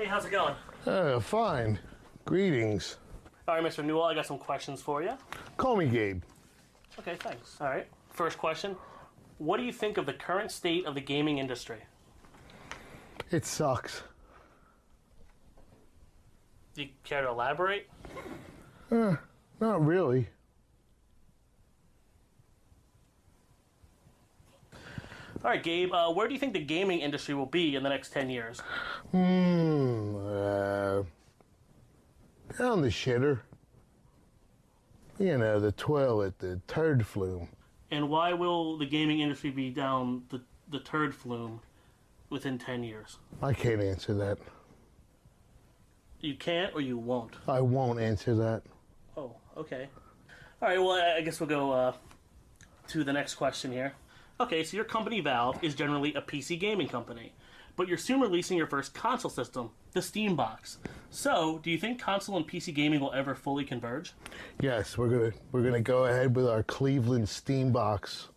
how's it going? Fine. Greetings. All right, Mr. Newell, I got some questions for you. Call me Gabe. Okay, thanks. All right. First question. What do you think of the current state of the gaming industry? It sucks. Do you care to elaborate? Not really. All right, Gabe, where do you think the gaming industry will be in the next 10 years? Down the shitter. You know, the toilet, the turd flume. And why will the gaming industry be down the turd flume within 10 years? I can't answer that. You can't or you won't? I won't answer that. Oh, okay. All right, well, I guess we'll go to the next question here. Okay, so your company, Valve, is generally a PC gaming company, but you're soon releasing your first console system, the Steam Box. So, do you think console and PC gaming will ever fully converge? Yes, we're gonna go ahead with our Cleveland Steam Box.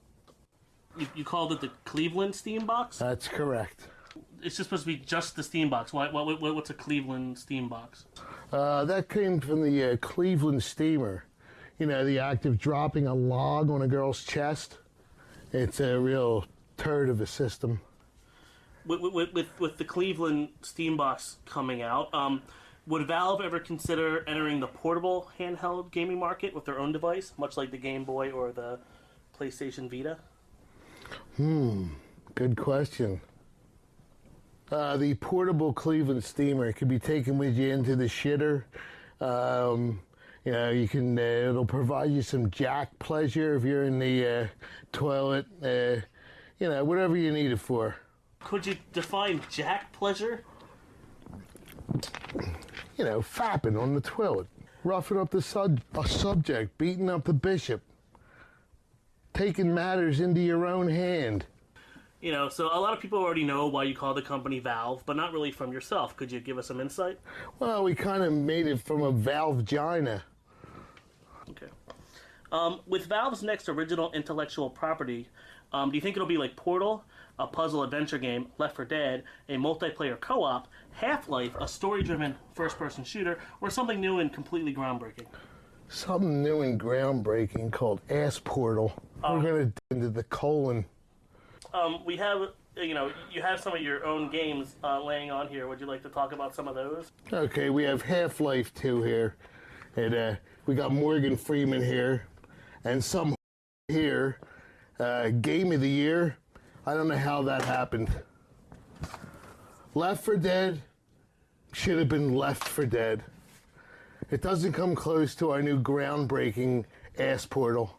You called it the Cleveland Steam Box? That's correct. It's just supposed to be just the Steam Box. What's a Cleveland Steam Box? That came from the Cleveland Steamer. You know, the act of dropping a log on a girl's chest. It's a real turd of a system. With the Cleveland Steam Box coming out, would Valve ever consider entering the portable handheld gaming market with their own device, much like the Game Boy or the PlayStation Vita? Good question. The portable Cleveland Steamer can be taken with you into the shitter. You know, you can. It'll provide you some jack pleasure if you're in the toilet. You know, whatever you need it for. Could you define jack pleasure? You know, fapping on the toilet, roughing up the subject, beating up the bishop, taking matters into your own hand. You know, so a lot of people already know why you call the company Valve, but not really from yourself. Could you give us some insight? Well, we kind of made it from a Valvegina. Okay. With Valve's next original intellectual property, do you think it'll be like Portal, a puzzle adventure game, Left 4 Dead, a multiplayer co-op, Half-Life, a story-driven first-person shooter, or something new and completely groundbreaking? Something new and groundbreaking called Ass Portal. We're gonna dig into the colon. We have, you know, you have some of your own games laying on here. Would you like to talk about some of those? Okay, we have Half-Life 2 here, and we got Morgan Freeman here, and some here. Game of the Year. I don't know how that happened. Left 4 Dead should have been Left 4 Dead. It doesn't come close to our new groundbreaking Ass Portal.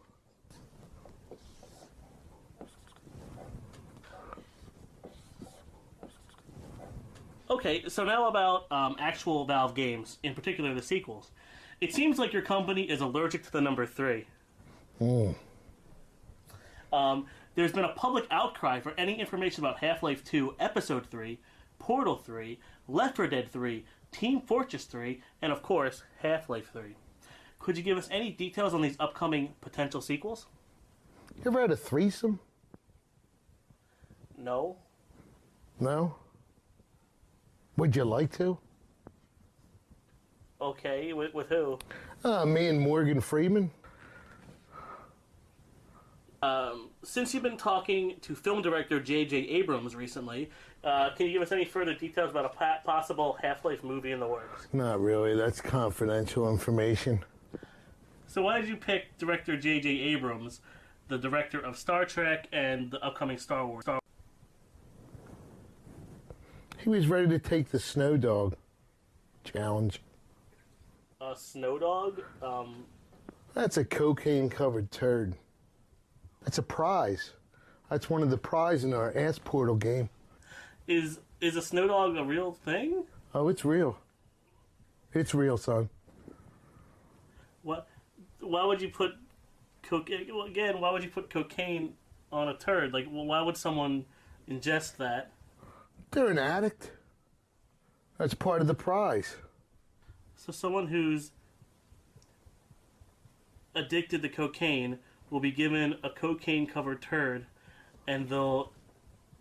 Okay, so now about actual Valve games, in particular the sequels. It seems like your company is allergic to the number 3. There's been a public outcry for any information about Half-Life 2 Episode 3, Portal 3, Left 4 Dead 3, Team Fortress 3, and of course, Half-Life 3. Could you give us any details on these upcoming potential sequels? You ever had a threesome? No. No? Would you like to? Okay, with who? Me and Morgan Freeman. Since you've been talking to film director J.J. Abrams recently, can you give us any further details about a possible Half-Life movie in the works? Not really. That's confidential information. So why did you pick director J.J. Abrams, the director of Star Trek and the upcoming Star Wars? He was ready to take the Snow Dog challenge. Snow Dog? That's a cocaine-covered turd. That's a prize. That's one of the prizes in our Ass Portal game. Is a Snow Dog a real thing? Oh, it's real. It's real, son. What? Why would you put cocaine? Well, again, why would you put cocaine on a turd? Like, well, why would someone ingest that? They're an addict. That's part of the prize. So someone who's addicted to cocaine will be given a cocaine-covered turd, and they'll,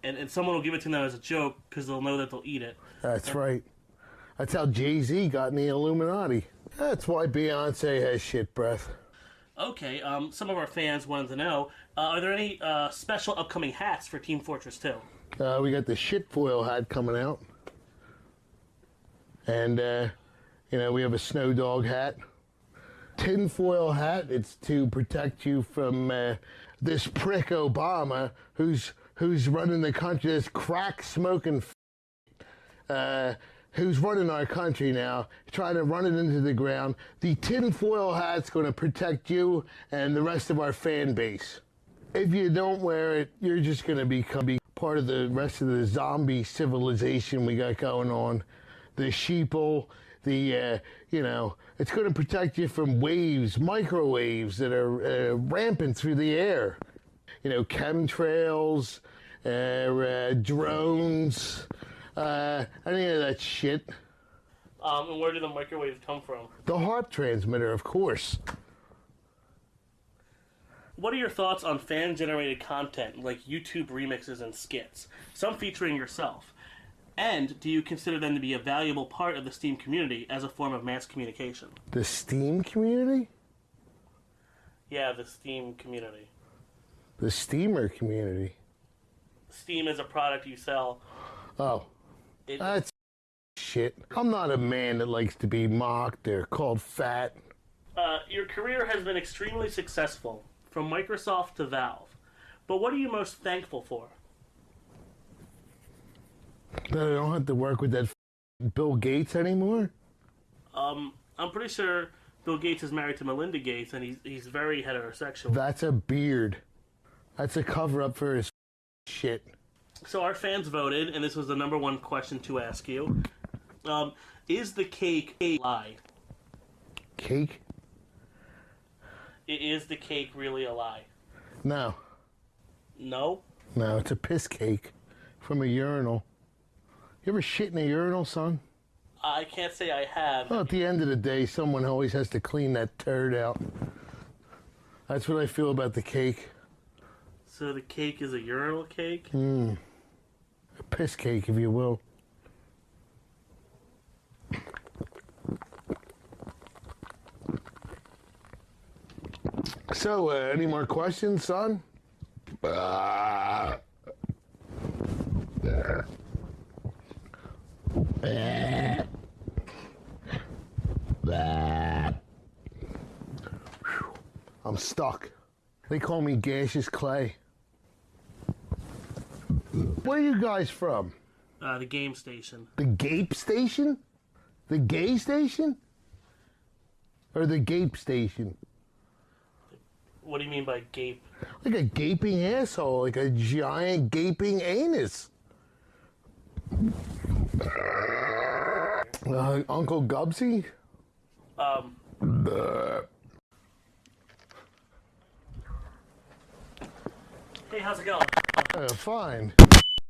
and someone will give it to them as a joke because they'll know that they'll eat it. That's right. That's how Jay-Z got in the Illuminati. That's why Beyonce has shit breath. Okay, some of our fans wanted to know, are there any special upcoming hats for Team Fortress 2? We got the shitfoil hat coming out. And, we have a snow dog hat. Tinfoil hat, it's to protect you from this prick Obama who's running the country, this crack smoking who's running our country now, trying to run it into the ground. The tinfoil hat's going to protect you and the rest of our fan base. If you don't wear it, you're just going to become part of the rest of the zombie civilization we got going on. The sheeple, it's going to protect you from waves, microwaves that are rampant through the air. Chemtrails, drones, any of that shit. And where do the microwaves come from? The HARP transmitter, of course. What are your thoughts on fan-generated content like YouTube remixes and skits, some featuring yourself? And do you consider them to be a valuable part of the Steam community as a form of mass communication? The Steam community? Yeah, the Steam community. The Steamer community. Steam is a product you sell. Oh, that's shit. I'm not a man that likes to be mocked or called fat. Your career has been extremely successful, from Microsoft to Valve. But what are you most thankful for? That I don't have to work with that Bill Gates anymore? I'm pretty sure Bill Gates is married to Melinda Gates, and he's very heterosexual. That's a beard. That's a cover-up for his shit. So our fans voted, and this was the number one question to ask you. Is the cake a lie? Cake? Is the cake really a lie? No. No? No, it's a piss cake from a urinal. You ever shit in a urinal, son? I can't say I have. Well, at the end of the day, someone always has to clean that turd out. That's what I feel about the cake. So the cake is a urinal cake? A piss cake, if you will. So, any more questions, son? I'm stuck. They call me Gaseous Clay. Where are you guys from? The game station. The Gape Station? The gay station? Or the Gape Station? What do you mean by gape? Like a gaping asshole, like a giant gaping anus. Uncle Gubsy? Hey, how's it going? Fine.